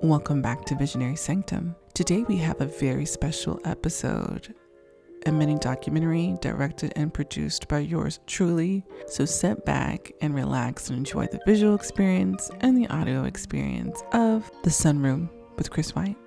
Welcome back to Visionaries Sanctum. Today we have a very special episode, a mini documentary directed and produced by yours truly. So sit back and relax and enjoy the visual experience and the audio experience of The Sunroom with Chris White.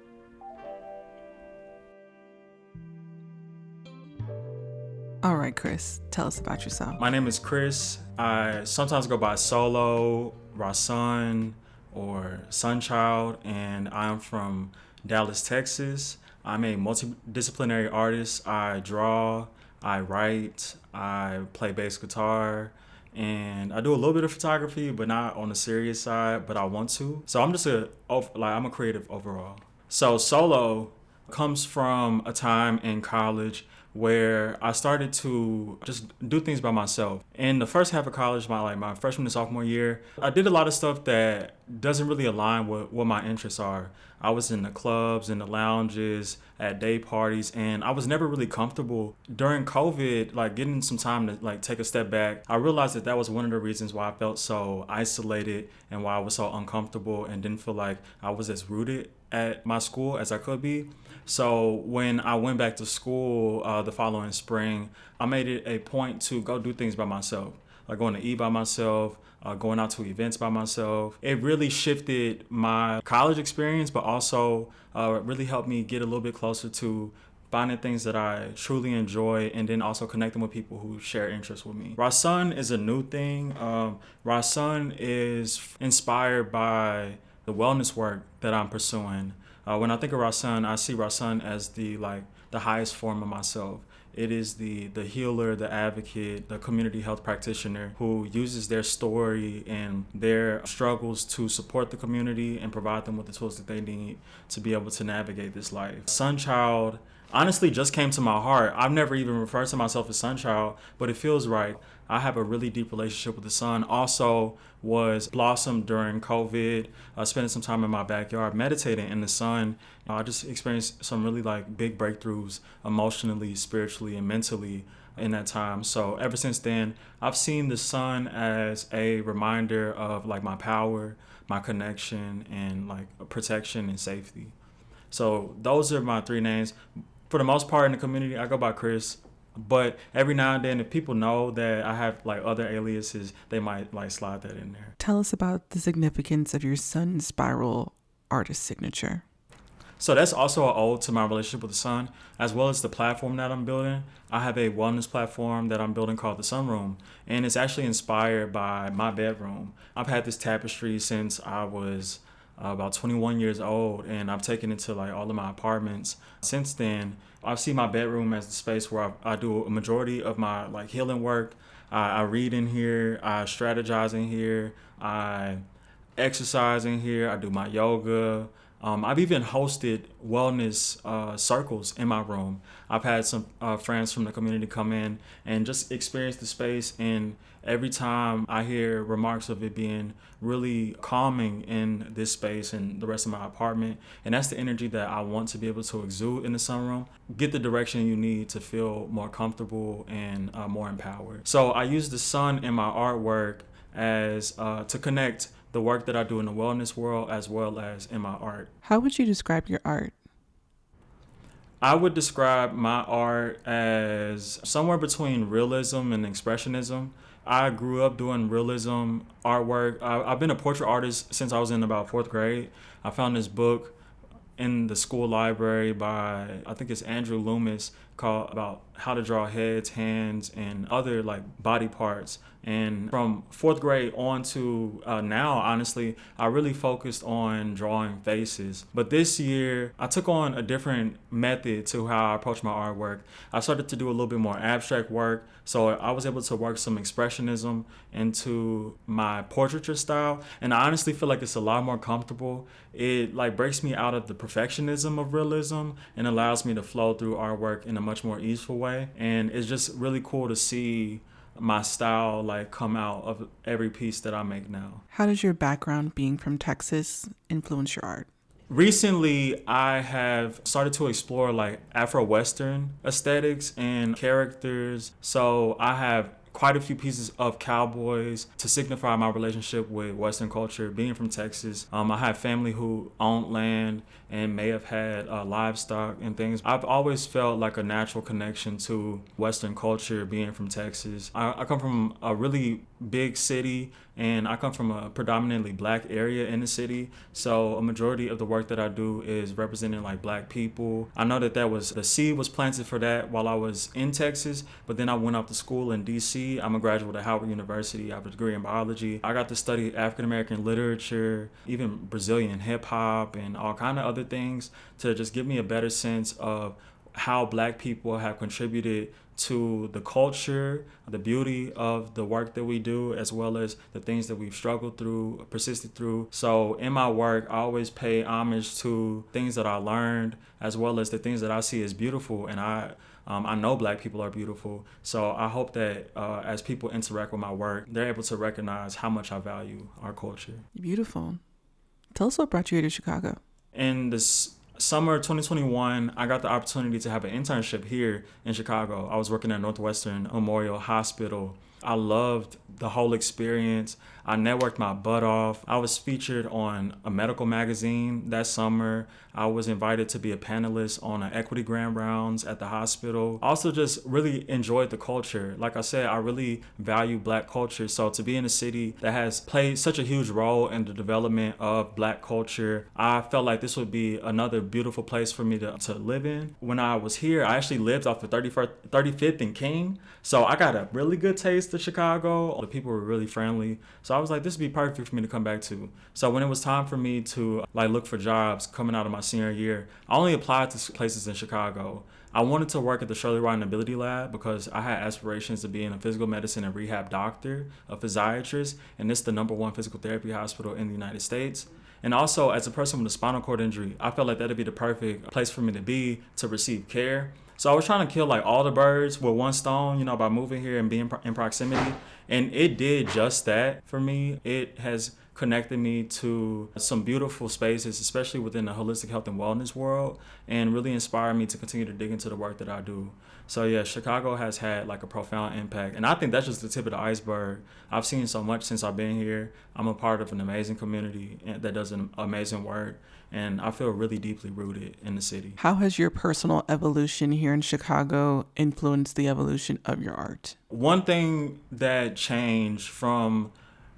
All right, Chris, tell us about yourself. My name is Chris. I sometimes go by Solo, Rasun, or Sunchild, and I'm from Dallas, Texas. I'm a multidisciplinary artist. I draw, I write, I play bass guitar, and I do a little bit of photography, but not on the serious side, but I want to. So I'm a creative overall. So Solo comes from a time in college where I started to just do things by myself. In the first half of college, my freshman and sophomore year, I did a lot of stuff that doesn't really align with what my interests are. I was in the clubs, in the lounges, at day parties, and I was never really comfortable. During COVID, getting some time to take a step back, I realized that was one of the reasons why I felt so isolated and why I was so uncomfortable and didn't feel like I was as rooted at my school as I could be. So when I went back to school the following spring, I made it a point to go do things by myself, like going to eat by myself, going out to events by myself. It really shifted my college experience, but also really helped me get a little bit closer to finding things that I truly enjoy, and then also connecting with people who share interests with me. Rasun is a new thing. Rasun is inspired by the wellness work that I'm pursuing. When I think of Rasun, I see Rasun as the highest form of myself. It is the healer, the advocate, the community health practitioner who uses their story and their struggles to support the community and provide them with the tools that they need to be able to navigate this life. Sunchild honestly just came to my heart. I've never even referred to myself as Sunchild, but it feels right. I have a really deep relationship with the sun. Also was blossomed during COVID, spending some time in my backyard, meditating in the sun. I just experienced some really big breakthroughs emotionally, spiritually, and mentally in that time. So ever since then, I've seen the sun as a reminder of my power, my connection, and protection and safety. So those are my three names. For the most part in the community, I go by Chris. But every now and then, if people know that I have other aliases, they might slide that in there. Tell us about the significance of your sun spiral artist signature. So that's also an ode to my relationship with the sun, as well as the platform that I'm building. I have a wellness platform that I'm building called the Sunroom, and it's actually inspired by my bedroom. I've had this tapestry since I was about 21 years old, and I've taken it to all of my apartments. Since then, I see my bedroom as the space where I do a majority of my healing work. I read in here, I strategize in here, I exercise in here, I do my yoga. I've even hosted wellness circles in my room. I've had some friends from the community come in and just experience the space, and every time I hear remarks of it being really calming in this space and the rest of my apartment, and that's the energy that I want to be able to exude in the sunroom. Get the direction you need to feel more comfortable and more empowered. So I use the sun in my artwork as to connect the work that I do in the wellness world as well as in my art. How would you describe your art? I would describe my art as somewhere between realism and expressionism. I grew up doing realism artwork. I've been a portrait artist since I was in about 4th grade. I found this book in the school library by, I think it's Andrew Loomis, called about how to draw heads, hands, and other body parts. And from 4th grade on to now, honestly, I really focused on drawing faces. But this year, I took on a different method to how I approach my artwork. I started to do a little bit more abstract work. So I was able to work some expressionism into my portraiture style. And I honestly feel like it's a lot more comfortable. It breaks me out of the perfectionism of realism and allows me to flow through artwork in a much more easeful way. And it's just really cool to see my style come out of every piece that I make now. How does your background being from Texas influence your art? Recently, I have started to explore Afro-Western aesthetics and characters. So I have quite a few pieces of cowboys to signify my relationship with Western culture. Being from Texas, I have family who owned land and may have had livestock and things. I've always felt like a natural connection to Western culture being from Texas. I come from a really big city, and I come from a predominantly black area in the city. So a majority of the work that I do is representing like black people. I know that the seed was planted for that while I was in Texas, but then I went off to school in DC. I'm a graduate of Howard University. I have a degree in biology. I got to study African American literature, even Brazilian hip hop and all kind of other things to just give me a better sense of how black people have contributed to the culture, the beauty of the work that we do, as well as the things that we've struggled through, persisted through. So in my work, I always pay homage to things that I learned, as well as the things that I see as beautiful. And I know black people are beautiful. So I hope that as people interact with my work, they're able to recognize how much I value our culture. Beautiful. Tell us what brought you here to Chicago. In this summer 2021, I got the opportunity to have an internship here in Chicago. I was working at Northwestern Memorial Hospital. I loved the whole experience. I networked my butt off. I was featured on a medical magazine that summer. I was invited to be a panelist on an equity grant rounds at the hospital. Also just really enjoyed the culture. Like I said, I really value black culture. So to be in a city that has played such a huge role in the development of black culture, I felt like this would be another beautiful place for me to live in. When I was here, I actually lived off of 35th and King. So I got a really good taste of Chicago. The people were really friendly. So I was like, this would be perfect for me to come back to. So when it was time for me to look for jobs coming out of my senior year, I only applied to places in Chicago. I wanted to work at the Shirley Ryan Ability Lab because I had aspirations of being a physical medicine and rehab doctor, a physiatrist, and it's the #1 physical therapy hospital in the United States. And also, as a person with a spinal cord injury, I felt like that'd be the perfect place for me to be to receive care. So I was trying to kill all the birds with one stone, by moving here and being in proximity. And it did just that for me. It has connected me to some beautiful spaces, especially within the holistic health and wellness world, and really inspired me to continue to dig into the work that I do. So yeah, Chicago has had a profound impact. And I think that's just the tip of the iceberg. I've seen so much since I've been here. I'm a part of an amazing community that does an amazing work. And I feel really deeply rooted in the city. How has your personal evolution here in Chicago influenced the evolution of your art? One thing that changed from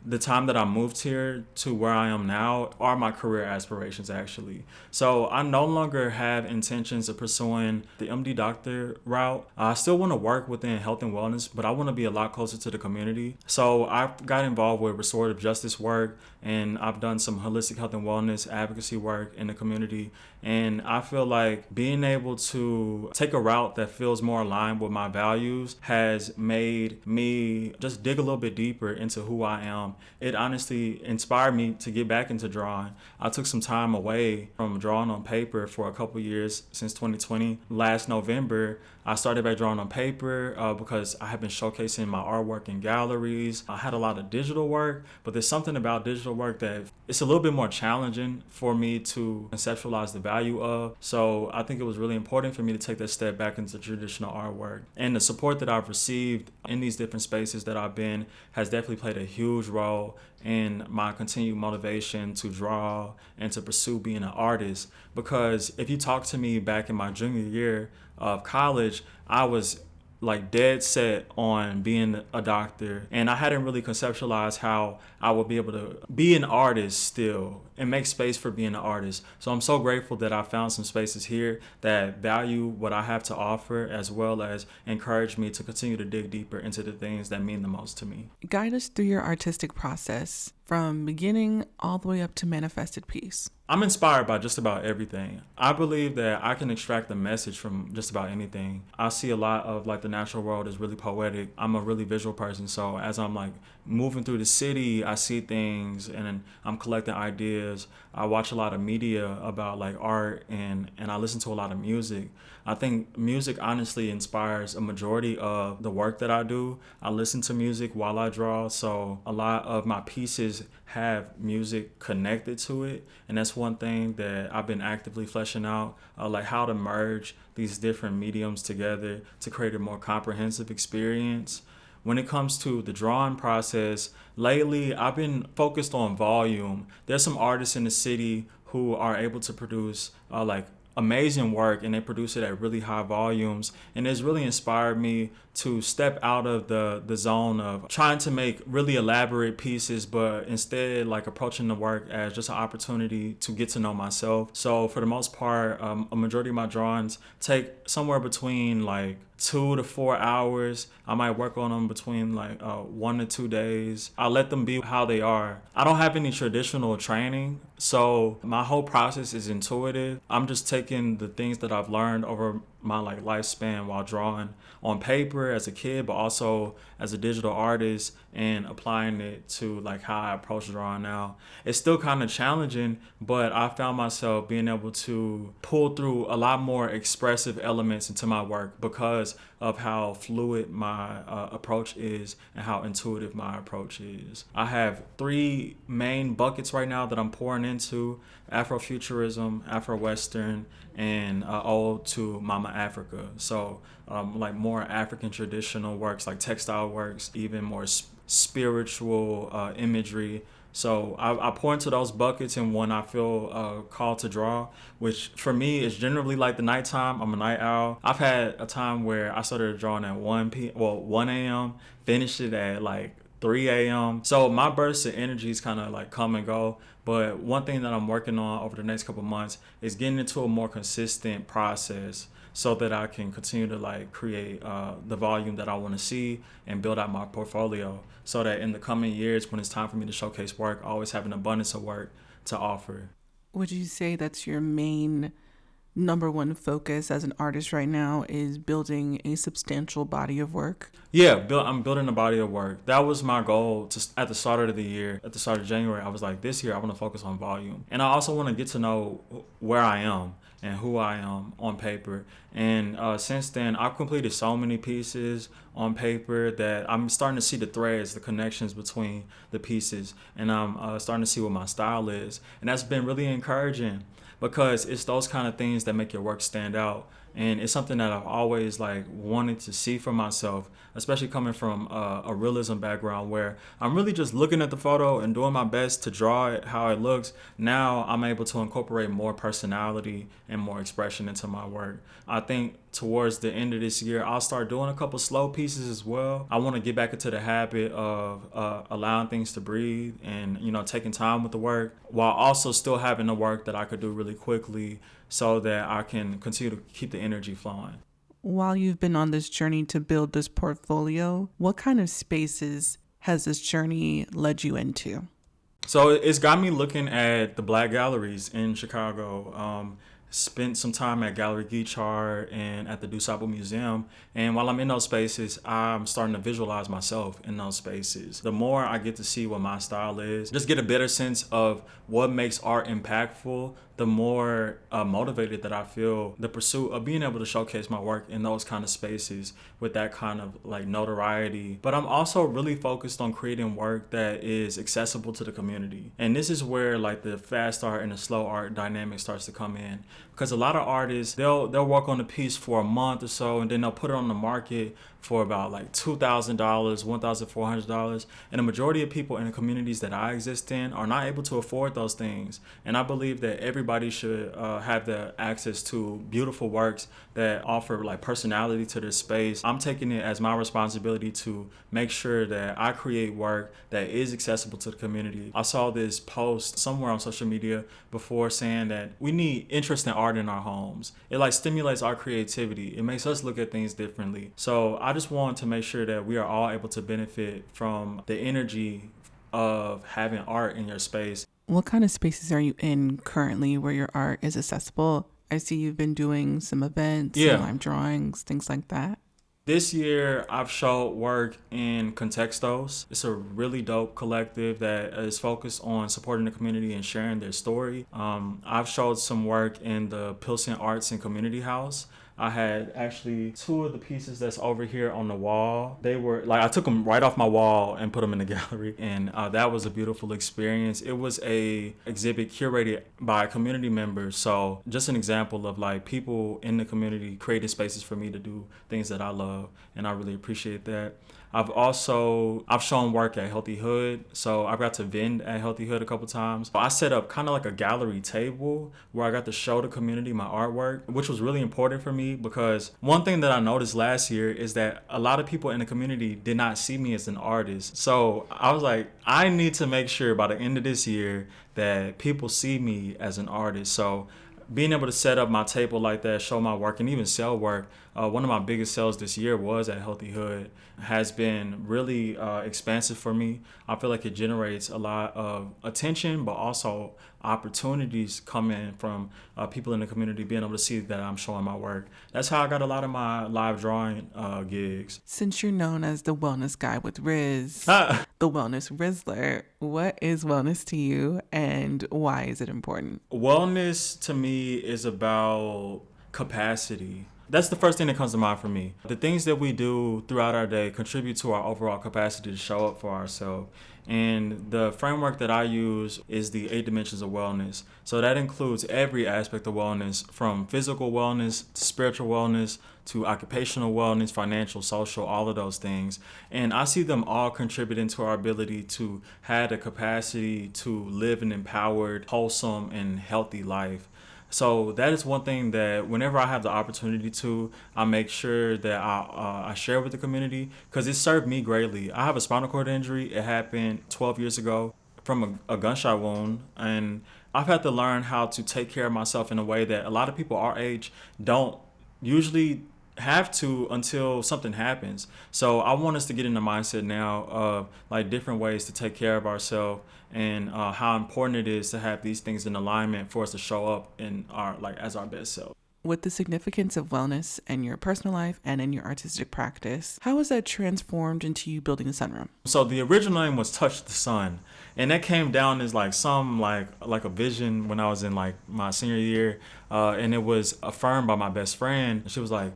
the time that I moved here to where I am now are my career aspirations, actually. So I no longer have intentions of pursuing the MD doctor route. I still want to work within health and wellness, but I want to be a lot closer to the community. So I got involved with restorative justice work, and I've done some holistic health and wellness advocacy work in the community. And I feel like being able to take a route that feels more aligned with my values has made me just dig a little bit deeper into who I am. It honestly inspired me to get back into drawing. I took some time away from drawing on paper for a couple years since 2020. Last November, I started back drawing on paper because I have been showcasing my artwork in galleries. I had a lot of digital work, but there's something about digital work that it's a little bit more challenging for me to conceptualize the value of. So I think it was really important for me to take that step back into traditional artwork. And the support that I've received in these different spaces that I've been has definitely played a huge role in my continued motivation to draw and to pursue being an artist. Because if you talk to me back in my junior year of college, I was dead set on being a doctor, and I hadn't really conceptualized how I would be able to be an artist still and make space for being an artist. So I'm so grateful that I found some spaces here that value what I have to offer, as well as encourage me to continue to dig deeper into the things that mean the most to me. Guide us through your artistic process from beginning all the way up to manifested piece. I'm inspired by just about everything. I believe that I can extract a message from just about anything. I see a lot of the natural world is really poetic. I'm a really visual person, so as I'm moving through the city, I see things and I'm collecting ideas. I watch a lot of media about art and I listen to a lot of music. I think music honestly inspires a majority of the work that I do. I listen to music while I draw, so a lot of my pieces have music connected to it, and that's one thing that I've been actively fleshing out, how to merge these different mediums together to create a more comprehensive experience. when it comes to the drawing process, lately I've been focused on volume. There's some artists in the city who are able to produce like amazing work, and they produce it at really high volumes, and it's really inspired me to step out of the zone of trying to make really elaborate pieces, but instead like approaching the work as just an opportunity to get to know myself. So for the most part, a majority of my drawings take somewhere between like 2 to 4 hours. I might work on them between like 1 to 2 days. I let them be how they are. I don't have any traditional training, so my whole process is intuitive. I'm just taking the things that I've learned over my like lifespan while drawing on paper as a kid, but also as a digital artist, and applying it to like how I approach drawing now. It's still kind of challenging, but I found myself being able to pull through a lot more expressive elements into my work because of how fluid my approach is and how intuitive my approach is. I have 3 main buckets right now that I'm pouring into: Afrofuturism, Afro-Western, and ode to Mama Africa. So like more African traditional works, like textile works, even more spiritual imagery. So I pour into those buckets, and when I feel called to draw, which for me is generally like the nighttime. I'm a night owl. I've had a time where I started drawing at 1 a.m., finished it at like 3 a.m. So my bursts of energies kind of like come and go. But one thing that I'm working on over the next couple months is getting into a more consistent process so that I can continue to like create the volume that I want to see and build out my portfolio, so that in the coming years, when it's time for me to showcase work, I always have an abundance of work to offer. Would you say that's your main number one focus as an artist right now, is building a substantial body of work? Yeah, I'm building a body of work. That was my goal at the start of the year. At the start of January, I was like, this year I want to focus on volume. And I also want to get to know where I am and who I am on paper. And since then, I've completed so many pieces on paper that I'm starting to see the threads, the connections between the pieces. And I'm starting to see what my style is. And that's been really encouraging, because it's those kind of things that make your work stand out. And it's something that I've always like wanted to see for myself, especially coming from a realism background where I'm really just looking at the photo and doing my best to draw it how it looks. Now I'm able to incorporate more personality and more expression into my work. I think towards the end of this year, I'll start doing a couple slow pieces as well. I want to get back into the habit of allowing things to breathe and, taking time with the work, while also still having the work that I could do really quickly, so that I can continue to keep the energy flowing. While you've been on this journey to build this portfolio, what kind of spaces has this journey led you into? So it's got me looking at the Black galleries in Chicago. Spent some time at Gallery Geechard and at the DuSable Museum. And while I'm in those spaces, I'm starting to visualize myself in those spaces. The more I get to see what my style is, just get a better sense of what makes art impactful, the more motivated that I feel the pursuit of being able to showcase my work in those kind of spaces with that kind of like notoriety. But I'm also really focused on creating work that is accessible to the community. And this is where like the fast art and the slow art dynamic starts to come in. Because a lot of artists, they'll work on the piece for a month or so, and then they'll put it on the market for about like $2,000, $1,400. And the majority of people in the communities that I exist in are not able to afford those things. And I believe that everybody should have the access to beautiful works that offer like personality to their space. I'm taking it as my responsibility to make sure that I create work that is accessible to the community. I saw this post somewhere on social media before saying that we need interesting art in our homes. It like stimulates our creativity. It makes us look at things differently. So I just want to make sure that we are all able to benefit from the energy of having art in your space. What kind of spaces are you in currently where your art is accessible? I see you've been doing some events, some live drawings, things like that. This year, I've showed work in Contextos. It's a really dope collective that is focused on supporting the community and sharing their story. I've showed some work in the Pilsen Arts and Community House. I had actually two of the pieces that's over here on the wall. They were like, I took them right off my wall and put them in the gallery, and that was a beautiful experience. It was a exhibit curated by community members, so just an example of like people in the community creating spaces for me to do things that I love, and I really appreciate that. I've shown work at Healthy Hood, so I got to vend at Healthy Hood a couple times. I set up kind of like a gallery table where I got to show the community my artwork, which was really important for me because one thing that I noticed last year is that a lot of people in the community did not see me as an artist. So I was like, I need to make sure by the end of this year that people see me as an artist. So being able to set up my table like that, show my work, and even sell work. One of my biggest sales this year was at Healthy Hood. Has been really expansive for me. I feel like it generates a lot of attention, but also opportunities coming from people in the community being able to see that I'm showing my work. That's how I got a lot of my live drawing gigs. Since you're known as the wellness guy with Riz, the wellness Rizzler, what is wellness to you and why is it important? Wellness to me is about capacity. That's the first thing that comes to mind for me. The things that we do throughout our day contribute to our overall capacity to show up for ourselves. And the framework that I use is the 8 dimensions of wellness. So that includes every aspect of wellness, from physical wellness to spiritual wellness to occupational wellness, financial, social, all of those things. And I see them all contributing to our ability to have the capacity to live an empowered, wholesome, and healthy life. So that is one thing that whenever I have the opportunity to, I make sure that I share with the community because it served me greatly. I have a spinal cord injury. It happened 12 years ago from a gunshot wound. And I've had to learn how to take care of myself in a way that a lot of people our age don't usually have to until something happens. So I want us to get in the mindset now of like different ways to take care of ourselves and how important it is to have these things in alignment for us to show up in our as our best self. With the significance of wellness in your personal life and in your artistic practice, how has that transformed into you building the Sunroom? So the original name was Touch the Sun, and that came down as like a vision when I was in like my senior year, and it was affirmed by my best friend. She was like,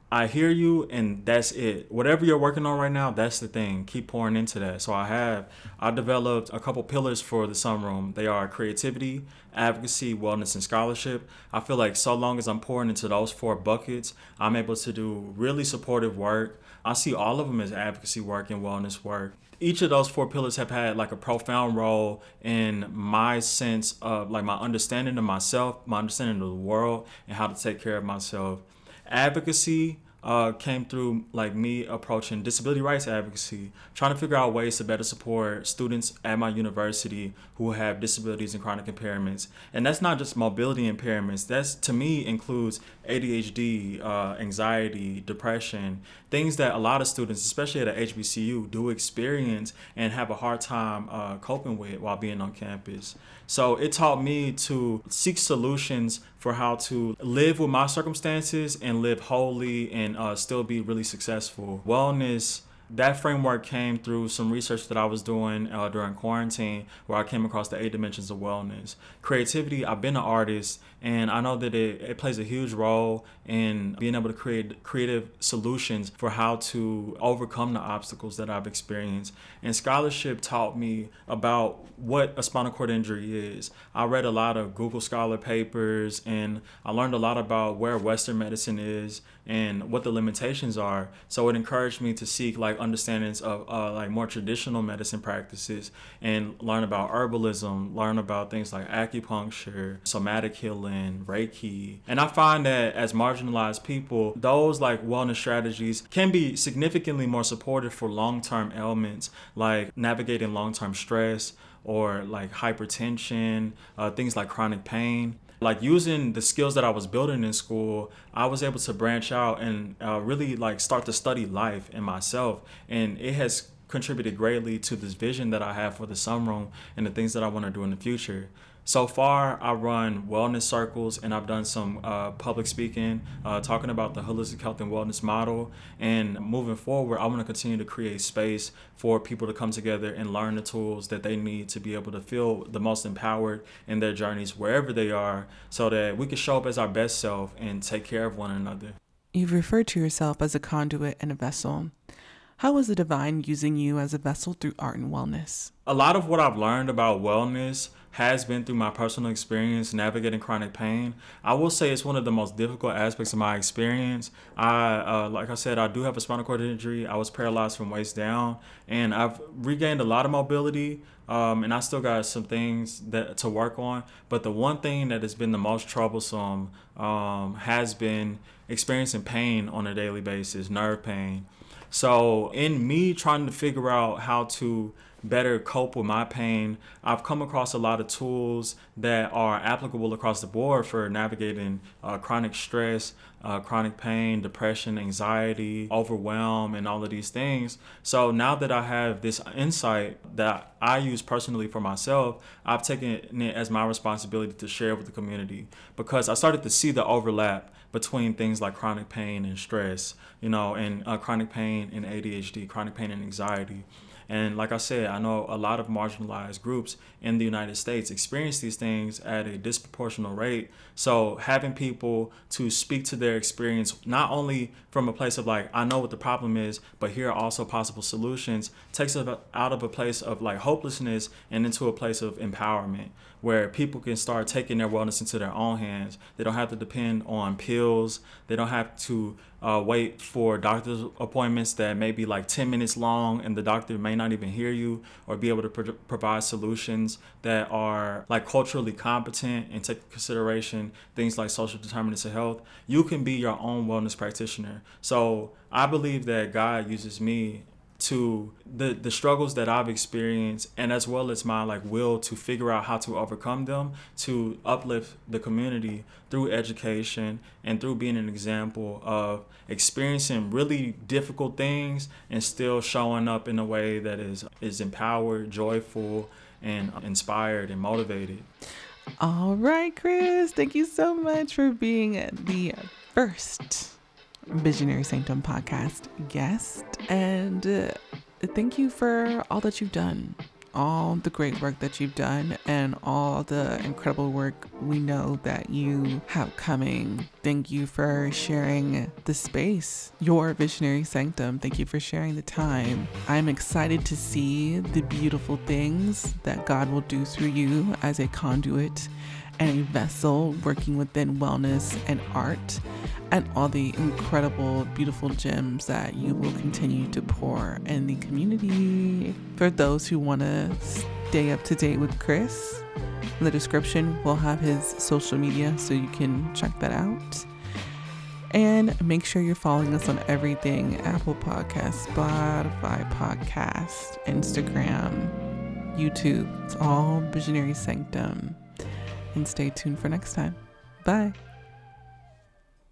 I hear you, and that's it. Whatever you're working on right now, that's the thing. Keep pouring into that. So I developed a couple pillars for the Sunroom. They are creativity, advocacy, wellness, and scholarship. I feel like so long as I'm pouring into those 4 buckets, I'm able to do really supportive work. I see all of them as advocacy work and wellness work. Each of those 4 pillars have had like a profound role in my sense of like my understanding of myself, my understanding of the world, and how to take care of myself. Advocacy came through like me approaching disability rights advocacy, trying to figure out ways to better support students at my university who have disabilities and chronic impairments. And that's not just mobility impairments. That's, to me, includes ADHD, anxiety, depression, things that a lot of students, especially at a HBCU, do experience and have a hard time coping with while being on campus. So it taught me to seek solutions for how to live with my circumstances and live wholly and still be really successful. Wellness, that framework came through some research that I was doing during quarantine, where I came across the 8 dimensions of wellness. Creativity, I've been an artist, and I know that it plays a huge role in being able to create creative solutions for how to overcome the obstacles that I've experienced. And scholarship taught me about what a spinal cord injury is. I read a lot of Google Scholar papers, and I learned a lot about where Western medicine is and what the limitations are. So it encouraged me to seek like understandings of like more traditional medicine practices and learn about herbalism, learn about things like acupuncture, somatic healing, Reiki. And I find that as marginalized people, those like wellness strategies can be significantly more supportive for long-term ailments like navigating long-term stress or like hypertension, things like chronic pain. Like using the skills that I was building in school, I was able to branch out and really like start to study life and myself. And it has contributed greatly to this vision that I have for the Sunroom and the things that I want to do in the future. So far, I run wellness circles and I've done some public speaking, talking about the holistic health and wellness model. And moving forward, I want to continue to create space for people to come together and learn the tools that they need to be able to feel the most empowered in their journeys wherever they are, so that we can show up as our best self and take care of one another. You've referred to yourself as a conduit and a vessel. How is the divine using you as a vessel through art and wellness? A lot of what I've learned about wellness has been through my personal experience navigating chronic pain. I will say it's one of the most difficult aspects of my experience. Like I said, I do have a spinal cord injury. I was paralyzed from waist down, and I've regained a lot of mobility, and I still got some things to work on. But the one thing that has been the most troublesome has been experiencing pain on a daily basis, nerve pain. So in me trying to figure out how to better cope with my pain, I've come across a lot of tools that are applicable across the board for navigating chronic stress, chronic pain, depression, anxiety, overwhelm, and all of these things. So now that I have this insight that I use personally for myself, I've taken it as my responsibility to share with the community, because I started to see the overlap between things like chronic pain and stress, and chronic pain and ADHD, chronic pain and anxiety. And like I said, I know a lot of marginalized groups in the United States experience these things at a disproportionate rate. So having people to speak to their experience, not only from a place of like, I know what the problem is, but here are also possible solutions, takes us out of a place of like hopelessness and into a place of empowerment, where people can start taking their wellness into their own hands. They don't have to depend on pills. They don't have to wait for doctor's appointments that may be like 10 minutes long, and the doctor may not even hear you, or be able to provide solutions that are like culturally competent and take into consideration things like social determinants of health. You can be your own wellness practitioner. So I believe that God uses me to the struggles that I've experienced, and as well as my like will to figure out how to overcome them, to uplift the community through education and through being an example of experiencing really difficult things and still showing up in a way that is empowered, joyful, and inspired and motivated. All right, Chris, thank you so much for being the first Visionary Sanctum podcast guest, and thank you for all that you've done, all the great work that you've done, and all the incredible work we know that you have coming. Thank you for sharing the space, your Visionary Sanctum. Thank you for sharing the time. I'm excited to see the beautiful things that God will do through you as a conduit and a vessel working within wellness and art, and all the incredible, beautiful gems that you will continue to pour in the community. For those who want to stay up to date with Chris, in the description we'll have his social media so you can check that out. And make sure you're following us on everything: Apple Podcasts, Spotify Podcast, Instagram, YouTube. It's all Visionary Sanctum. And stay tuned for next time. Bye.